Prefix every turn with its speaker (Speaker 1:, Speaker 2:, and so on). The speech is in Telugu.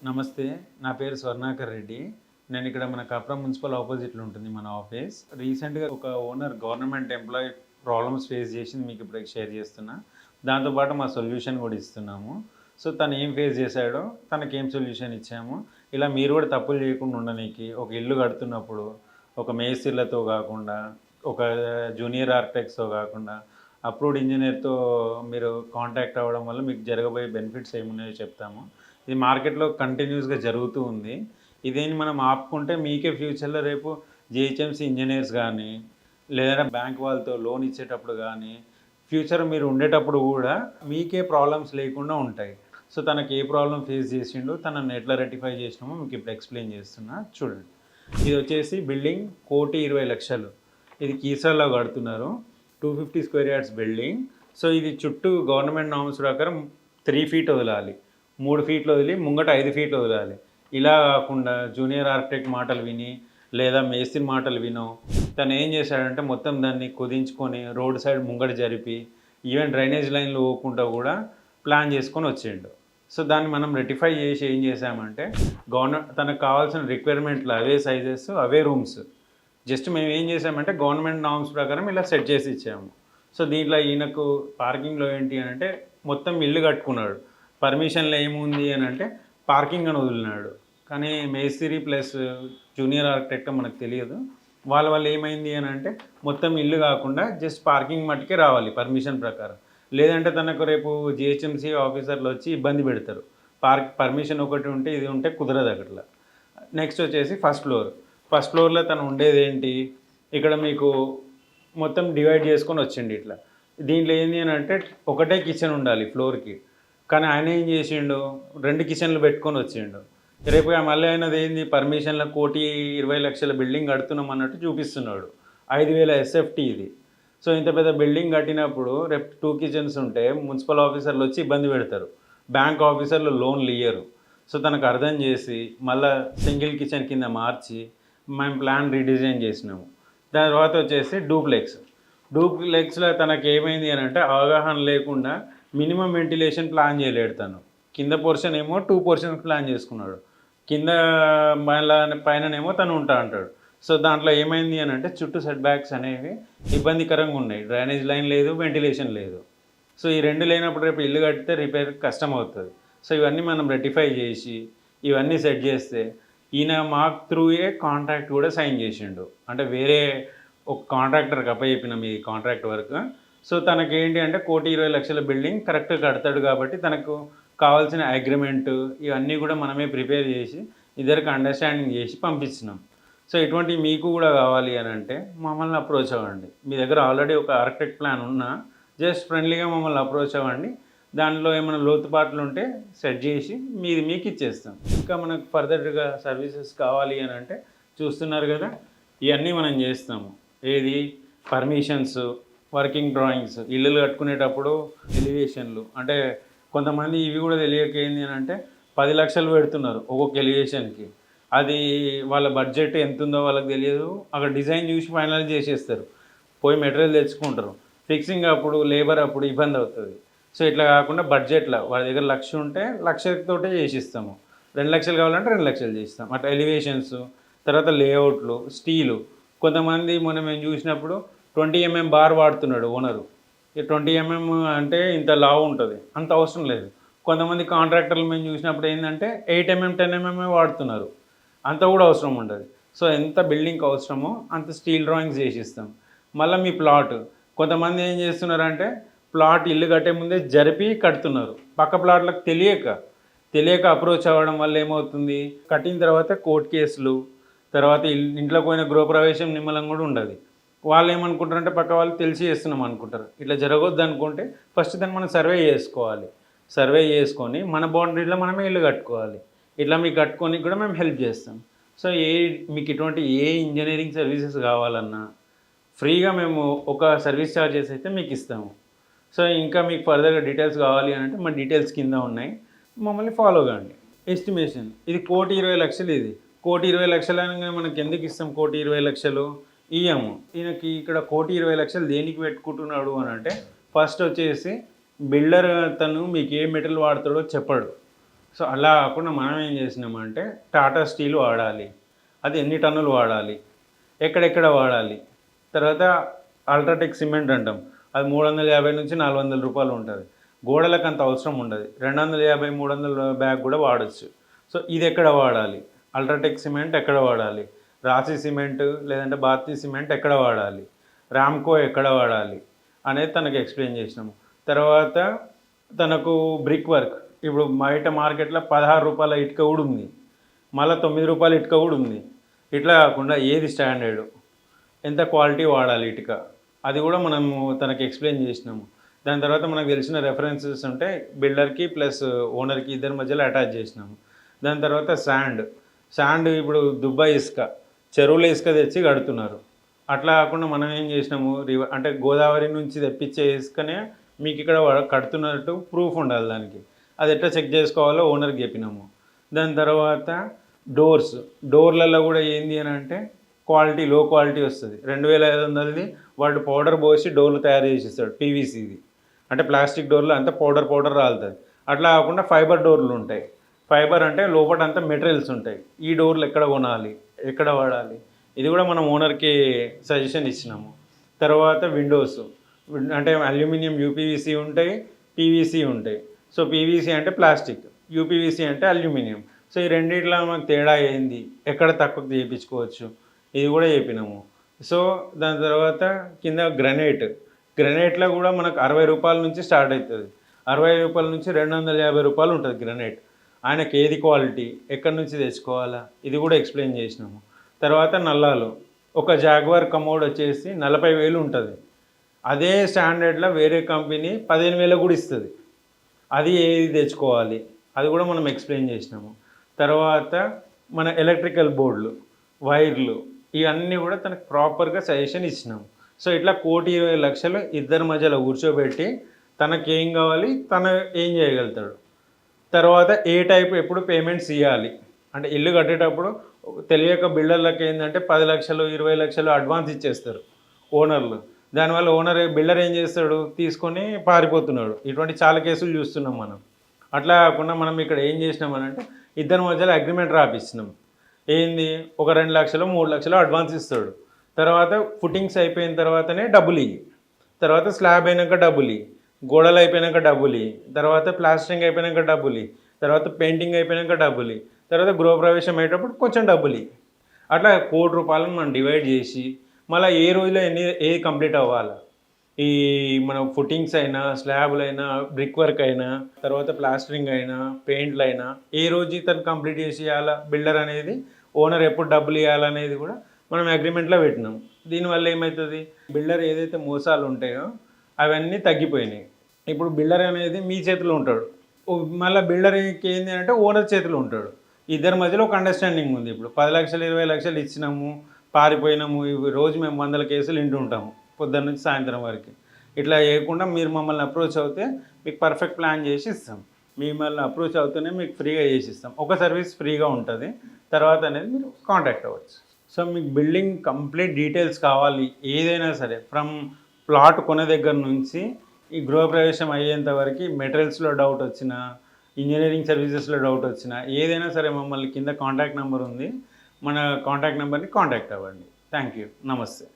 Speaker 1: నమస్తే. నా పేరు స్వర్ణాకర్ రెడ్డి. నేను ఇక్కడ మన కప్రా మున్సిపల్ ఆపోజిట్‌లో ఉంటుంది మన ఆఫీస్. రీసెంట్‌గా ఒక owner government employee problems face చేసింది మీకు ఇప్పుడు షేర్ చేస్తున్నా. దాంతో పాటు మా సొల్యూషన్ కూడా ఇస్తున్నాము. సో, తను ఏం ఫేస్ చేశాడో, తనకేం సొల్యూషన్ ఇచ్చాము. ఇలా మీరు కూడా తప్పులు చేయకుండా ఉండనీకి ఒక ఇల్లు కడుతున్నప్పుడు ఒక మేస్త్రీలతో కాకుండా, ఒక జూనియర్ ఆర్కిటెక్ట్స్‌తో కాకుండా, అప్రూవ్డ్ ఇంజినీర్‌తో మీరు కాంటాక్ట్ అవ్వడం వల్ల మీకు జరగబోయే బెనిఫిట్స్ ఏమున్నాయో చెప్తాము. ఇది మార్కెట్‌లో కంటిన్యూస్‌గా జరుగుతూ ఉంది. ఇదేని మనం ఆపుకుంటే మీకే ఫ్యూచర్‌లో రేపు జీహెచ్ఎంసీ ఇంజినీర్స్ గానీ, లేదా బ్యాంక్ వాళ్ళతో లోన్ ఇచ్చేటప్పుడు గానీ, ఫ్యూచర్ మీరు ఉండేటప్పుడు గూడా మీకే ప్రాబ్లమ్స్ లేకుండా ఉంటాయి. సో, తనకి ఏ ప్రాబ్లమ్ ఫేస్ చేసిండో, తనని ఎట్లా రెక్టిఫై చేసినామో మీకు ఇప్పుడు ఎక్స్‌ప్లెయిన్ చేస్తున్నా చూడండి. ఇదొచ్చేసి బిల్డింగ్ 1,20,00,000. ఇది కీసరలో కడుతున్నారు. 250 స్క్వేర్ యార్డ్స్ బిల్డింగ్. సో, ఇది చుట్టూ గవర్నమెంట్ నార్మ్స్ ప్రకారం 3 ఫీట్ వదలాలి. 3 ఫీట్లు వదిలి ముంగట 5 ఫీట్లు వదలాలి. ఇలా కాకుండా జూనియర్ ఆర్కిటెక్ట్ మాటలు విని, లేదా మేస్త్రి మాటలు వినో, తను ఏం చేశాడంటే మొత్తం దాన్ని కుదించుకొని రోడ్ సైడ్ ముంగట జరిపి, ఈవెన్ డ్రైనేజ్ లైన్‌లు పోకుండా కూడా ప్లాన్ చేసుకొని వచ్చిండు. సో, దాన్ని మనం రెక్టిఫై చేసి ఏం చేశామంటే, తనకు కావాల్సిన రిక్వైర్మెంట్లు అవే సైజెస్, అవే రూమ్స్. జస్ట్ మేము ఏం చేసామంటే గవర్నమెంట్ నార్మ్స్ ప్రకారం ఇలా సెట్ చేసి ఇచ్చాము. సో, దీంట్లో ఈయనకు పార్కింగ్‌లో ఏంటి అనంటే మొత్తం ఇల్లు కట్టుకున్నాడు. పర్మిషన్‌లో ఏముంది అనంటే పార్కింగ్ అని వదిలినాడు. కానీ మేస్త్రి ప్లస్ జూనియర్ ఆర్కిటెక్ట్ మనకు తెలియదు. వాళ్ళ వల్ల ఏమైంది అనంటే మొత్తం ఇల్లు కాకుండా జస్ట్ పార్కింగ్ మట్టుకే రావాలి పర్మిషన్ ప్రకారం. లేదంటే తనకు రేపు జీహెచ్ఎంసీ ఆఫీసర్లు వచ్చి ఇబ్బంది పెడతారు. పర్మిషన్ ఒకటి ఉంటే ఇది ఉంటే కుదరదు అట్లా. నెక్స్ట్ వచ్చేసి ఫస్ట్ ఫ్లోర్. ఫస్ట్ ఫ్లోర్‌లో తను ఉండేదేంటి, ఇక్కడ మీకు మొత్తం డివైడ్ చేసుకొని వచ్చిండు ఇట్లా. దీంట్లో ఏంది అనంటే ఒకటే కిచెన్ ఉండాలి ఫ్లోర్‌కి. కానీ ఆయన ఏం చేసిండు, 2 కిచెన్లు పెట్టుకొని వచ్చిండు. రేపు మళ్ళీ ఆయనది ఏంది పర్మిషన్‌లో 1,20,00,000 బిల్డింగ్ కడుతున్నాం అన్నట్టు చూపిస్తున్నాడు. 5,000 ఎస్ఎఫ్టీ ఇది. సో, ఇంత పెద్ద బిల్డింగ్ కట్టినప్పుడు రేపు 2 కిచెన్స్ ఉంటే మున్సిపల్ ఆఫీసర్లు వచ్చి ఇబ్బంది పెడతారు. బ్యాంక్ ఆఫీసర్లు లోన్లు ఇయ్యరు. సో, తనకు అర్థం చేసి మళ్ళా సింగిల్ కిచెన్ కింద మార్చి మేము ప్లాన్ రీడిజైన్ చేసినాము. దాని తర్వాత వచ్చేసి డూప్లెక్స్. డూప్లెక్స్‌లో తనకి ఏమైంది అనంటే అవగాహన లేకుండా మినిమమ్ వెంటిలేషన్ ప్లాన్ చేయలేడు తను. కింద పోర్షన్ ఏమో 2 పోర్షన్స్ ప్లాన్ చేసుకున్నాడు. కింద మళ్ళా పైననేమో తను ఉంటా అంటాడు. సో, దాంట్లో ఏమైంది అనంటే చుట్టూ సెట్ బ్యాక్స్ అనేవి ఇబ్బందికరంగా ఉన్నాయి. డ్రైనేజ్ లైన్ లేదు, వెంటిలేషన్ లేదు. సో, ఈ 2 లేనప్పుడు రేపు ఇల్లు కడితే రిపేర్ కష్టమవుతుంది. సో, ఇవన్నీ మనం రెక్టిఫై చేసి ఇవన్నీ సెట్ చేస్తే ఈయన మాకు త్రూయే కాంట్రాక్ట్ కూడా సైన్ చేసిండు. అంటే వేరే ఒక కాంట్రాక్టర్‌కి అప్పచెప్పినాం ఈ కాంట్రాక్ట్ వర్క్. సో, తనకేంటి అంటే 1,20,00,000 బిల్డింగ్ కరెక్ట్‌గా కడతాడు కాబట్టి తనకు కావాల్సిన అగ్రిమెంటు ఇవన్నీ కూడా మనమే ప్రిపేర్ చేసి ఇద్దరికి అండర్‌స్టాండింగ్ చేసి పంపించినాం. సో, ఇటువంటివి మీకు కూడా కావాలి అనంటే మమ్మల్ని అప్రోచ్ అవ్వండి. మీ దగ్గర ఆల్రెడీ ఒక ఆర్కిటెక్ట్ ప్లాన్ ఉన్నా జస్ట్ ఫ్రెండ్లీగా మమ్మల్ని అప్రోచ్ అవ్వండి. దానిలో ఏమైనా లోతుపాట్లు ఉంటే సెట్ చేసి మీది మీకు ఇచ్చేస్తాం. ఇంకా మనకు ఫర్దర్‌గా సర్వీసెస్ కావాలి అనంటే చూస్తున్నారు కదా! ఇవన్నీ మనం చేస్తాము. ఏది పర్మిషన్స్, వర్కింగ్ డ్రాయింగ్స్, ఇల్లులు కట్టుకునేటప్పుడు ఎలివేషన్లు. అంటే కొంతమంది ఇవి కూడా తెలియక ఏంది అనంటే 10,00,000 పెడుతున్నారు ఒక్కొక్క ఎలివేషన్‌కి. అది వాళ్ళ బడ్జెట్ ఎంతుందో వాళ్ళకి తెలియదు. అక్కడ డిజైన్ చూసి ఫైనలైజ్ చేసేస్తారు. పోయి మెటీరియల్ తెచ్చుకుంటారు. ఫిక్సింగ్ అప్పుడు, లేబర్ అప్పుడు ఇబ్బంది అవుతుంది. సో, ఇట్లా కాకుండా బడ్జెట్‌లో వాళ్ళ దగ్గర 1,00,000 ఉంటే 1,00,000 తోటే చేసిస్తాము. 2,00,000 కావాలంటే 2,00,000 చేసిస్తాం. అట్లా ఎలివేషన్స్, తర్వాత లేఅవుట్లు, స్టీలు. కొంతమంది మొన్న మేము చూసినప్పుడు 20 ఎంఎం బార్ వాడుతున్నాడు ఓనరు. ఈ 20 ఎంఎం అంటే ఇంత లావు ఉంటుంది. అంత అవసరం లేదు. కొంతమంది కాంట్రాక్టర్లు మేము చూసినప్పుడు ఏంటంటే 8 ఎంఎం, 10 ఎంఎంఏ వాడుతున్నారు. అంత కూడా అవసరం ఉండదు. సో, ఎంత బిల్డింగ్‌కి అవసరమో అంత స్టీల్ డ్రాయింగ్స్ చేసిస్తాం. మళ్ళీ మీ ప్లాట్. కొంతమంది ఏం చేస్తున్నారంటే ప్లాట్ ఇల్లు కట్టే ముందే జరిపి కడుతున్నారు. పక్క ప్లాట్లకు తెలియక అప్రోచ్ అవ్వడం వల్ల ఏమవుతుంది, కట్టిన తర్వాత కోర్ట్ కేసులు, తర్వాత ఇంట్లోకి పోయిన గృహప్రవేశం నిమ్మలం కూడా ఉండదు. వాళ్ళు ఏమనుకుంటారంటే పక్క వాళ్ళు తెలిసి చేస్తున్నాం అనుకుంటారు. ఇట్లా జరగొద్దు అనుకుంటే ఫస్ట్ దాన్ని మనం సర్వే చేసుకోవాలి. సర్వే చేసుకొని మన బౌండరీలో మనమే ఇల్లు కట్టుకోవాలి. ఇట్లా మీకు కట్టుకోనికి కూడా మేము హెల్ప్ చేస్తాం. సో, మీకు ఇటువంటి ఏ ఇంజనీరింగ్ సర్వీసెస్ కావాలన్నా ఫ్రీగా మేము ఒక సర్వీస్ ఛార్జెస్ అయితే మీకు ఇస్తాము. సో, ఇంకా మీకు ఫర్దర్‌గా డీటెయిల్స్ కావాలి అనంటే మా డీటెయిల్స్ కింద ఉన్నాయి. మమ్మల్ని ఫాలో కాండి. ఎస్టిమేషన్ ఇది 1,20,00,000 ఇది. 1,20,00,000 అనగానే మనకి ఎందుకు ఇస్తాం 1,20,00,000 ఇయ్యము. ఈయనకి ఇక్కడ 1,20,00,000 దేనికి పెట్టుకుంటున్నాడు అనంటే ఫస్ట్ వచ్చేసి బిల్డర్ తను మీకు ఏ మెటీరియల్ వాడతాడో చెప్పడు. సో అలా కాకుండా మనం ఏం చేసినామంటే టాటా స్టీల్ వాడాలి, అది ఎన్ని టన్నులు వాడాలి, ఎక్కడెక్కడ వాడాలి, తర్వాత అల్ట్రాటెక్ సిమెంట్ అంటాం, అది 350 నుంచి 400 రూపాయలు ఉంటుంది. గోడలకు అంత అవసరం ఉండదు, 250 300 బ్యాగ్ కూడా వాడచ్చు. సో ఇది ఎక్కడ వాడాలి, అల్ట్రాటెక్ సిమెంట్ ఎక్కడ వాడాలి, రాశి సిమెంట్ లేదంటే భారతీ సిమెంట్ ఎక్కడ వాడాలి, రామ్కో ఎక్కడ వాడాలి అనేది తనకు ఎక్స్ప్లెయిన్ చేసినాము. తర్వాత తనకు బ్రిక్ వర్క్, ఇప్పుడు బయట మార్కెట్లో 16 రూపాయల ఇటుక కూడా ఉంది, మళ్ళీ 9 రూపాయల ఇటుక కూడా ఉంది. ఇట్లా కాకుండా ఏది స్టాండర్డ్, ఎంత క్వాలిటీ వాడాలి ఇటుక, అది కూడా మనము తనకి ఎక్స్ప్లెయిన్ చేసినాము. దాని తర్వాత మనకు తెలిసిన రెఫరెన్సెస్ ఉంటే బిల్డర్కి ప్లస్ ఓనర్కి ఇద్దరి మధ్యలో అటాచ్ చేసినాము. దాని తర్వాత శాండ్ ఇప్పుడు దుబాయ్ ఇసుక, చెరువుల ఇసుక తెచ్చి కడుతున్నారు. అట్లా కాకుండా మనం ఏం చేసినాము, అంటే గోదావరి నుంచి తెప్పించే ఇసుకనే మీకు ఇక్కడ కడుతున్నట్టు ప్రూఫ్ ఉండాలి దానికి, అది ఎట్లా చెక్ చేసుకోవాలో ఓనర్కి చెప్పినాము. దాని తర్వాత డోర్లలో కూడా ఏంది అని అంటే క్వాలిటీ లో క్వాలిటీ వస్తుంది. 2500ది వాడు పౌడర్ పోసి డోర్లు తయారు చేసి ఇస్తాడు, పీవీసీది అంటే ప్లాస్టిక్ డోర్లు అంతా పౌడర్ రాలుతుంది. అట్లా కాకుండా ఫైబర్ డోర్లు ఉంటాయి, ఫైబర్ అంటే లోపల అంతా మెటీరియల్స్ ఉంటాయి. ఈ డోర్లు ఎక్కడ కొనాలి, ఎక్కడ వాడాలి, ఇది కూడా మనం ఓనర్కి సజెషన్ ఇచ్చినాము. తర్వాత విండోస్ అంటే అల్యూమినియం యూపీవీసీ ఉంటాయి, పీవీసీ ఉంటాయి. సో పీవీసీ అంటే ప్లాస్టిక్, యూపీవీసీ అంటే అల్యూమినియం. సో ఈ రెండిట్లో మనకు తేడా ఏంది, ఎక్కడ తక్కువ చేయించుకోవచ్చు, ఇది కూడా చెప్పినాము. సో దాని తర్వాత కింద గ్రనైట్లో కూడా మనకు 60 రూపాయల నుంచి స్టార్ట్ అవుతుంది, 60 రూపాయల నుంచి 250 రూపాయలు ఉంటుంది గ్రనైట్. ఆయనకి ఏది క్వాలిటీ, ఎక్కడి నుంచి తెచ్చుకోవాలా, ఇది కూడా ఎక్స్ప్లెయిన్ చేసినాము. తర్వాత నల్లాలు, ఒక జాగ్వార్ కమోడ్ వచ్చేసి 40,000 ఉంటుంది, అదే స్టాండర్డ్లో వేరే కంపెనీ 15,000 కూడా ఇస్తుంది, అది ఏది తెచ్చుకోవాలి, అది కూడా మనం ఎక్స్ప్లెయిన్ చేసినాము. తర్వాత మన ఎలక్ట్రికల్ బోర్డులు, వైర్లు, ఇవన్నీ కూడా తనకు ప్రాపర్గా సజెషన్ ఇచ్చినాము. సో ఇట్లా 1,20,00,000 ఇద్దరి మధ్యలో కూర్చోబెట్టి తనకేం కావాలి, తను ఏం చేయగలుగుతాడు, తర్వాత ఏ టైప్ ఎప్పుడు పేమెంట్స్ ఇవ్వాలి. అంటే ఇల్లు కట్టేటప్పుడు తెలియక బిల్డర్లకు ఏంటంటే 10 లక్షలు 20 లక్షలు అడ్వాన్స్ ఇచ్చేస్తారు ఓనర్లు. దానివల్ల బిల్డర్ ఏం చేస్తాడు, తీసుకొని పారిపోతున్నాడు. ఇటువంటి చాలా కేసులు చూస్తున్నాం మనం. అట్లా కాకుండా మనం ఇక్కడ ఏం చేసినామనంటే ఇద్దరి మధ్యలో అగ్రిమెంట్ రాపిస్తున్నాం. ఏంది, ఒక 2 లక్షలు 3 లక్షలు అడ్వాన్స్ ఇస్తాడు, తర్వాత ఫుటింగ్స్ అయిపోయిన తర్వాతనే డబ్బులు ఇవి, తర్వాత స్లాబ్ అయినాక డబ్బులు ఇవి, గోడలు అయిపోయినాక డబ్బులు ఇవి, తర్వాత ప్లాస్టరింగ్ అయిపోయినాక డబ్బులు ఇవి, తర్వాత పెయింటింగ్ అయిపోయినాక డబ్బులు ఇవి, తర్వాత గృహప్రవేశం అయ్యేటప్పుడు కొంచెం డబ్బులు ఇవి. అట్లా 1,00,00,000 రూపాయలను మనం డివైడ్ చేసి మళ్ళీ ఏ రోజులో ఏది కంప్లీట్ అవ్వాలి, ఈ మన ఫుటింగ్స్ అయినా, స్లాబ్లు అయినా, బ్రిక్ వర్క్ అయినా, తర్వాత ప్లాస్టరింగ్ అయినా, పెయింట్లు అయినా ఏ రోజు తను కంప్లీట్ చేసి ఇవ్వాలా బిల్డర్ అనేది, ఓనర్ ఎప్పుడు డబ్బులు ఇవ్వాలనేది కూడా మనం అగ్రిమెంట్లో పెట్టినాం. దీనివల్ల ఏమవుతుంది, బిల్డర్ ఏదైతే మోసాలు ఉంటాయో అవన్నీ తగ్గిపోయినాయి. ఇప్పుడు బిల్డర్ అనేది మీ చేతిలో ఉంటాడు, మళ్ళీ బిల్డర్కి ఏంటి అంటే ఓనర్ చేతిలో ఉంటాడు. ఇద్దరి మధ్యలో ఒక అండర్స్టాండింగ్ ఉంది. ఇప్పుడు 10 లక్షలు 20 లక్షలు ఇచ్చినాము, పారిపోయినాము, రోజు మేము 100 కేసులు వింటుంటాము పొద్దున్న నుంచి సాయంత్రం వరకు. ఇట్లా చేయకుండా మీరు మమ్మల్ని అప్రోచ్ అవుతే మీకు పర్ఫెక్ట్ ప్లాన్ చేసి ఇస్తాం, మిమ్మల్ని అప్రోచ్ అవుతూనే మీకు ఫ్రీగా చేసి ఇస్తాం. ఒక సర్వీస్ ఫ్రీగా ఉంటుంది, తర్వాత అనేది మీరు కాంటాక్ట్ అవ్వచ్చు. సో మీకు బిల్డింగ్ కంప్లీట్ డీటెయిల్స్ కావాలి ఏదైనా సరే, ఫ్రమ్ ప్లాట్ కొనే దగ్గర నుంచి ఈ గృహప్రవేశం అయ్యేంత వరకు, మెటీరియల్స్లో డౌట్ వచ్చినా, ఇంజనీరింగ్ సర్వీసెస్లో డౌట్ వచ్చినా, ఏదైనా సరే మమ్మల్ని కింద కాంటాక్ట్ నెంబర్ ఉంది, మన కాంటాక్ట్ నెంబర్ని కాంటాక్ట్ అవ్వండి. థ్యాంక్ యూ, నమస్తే.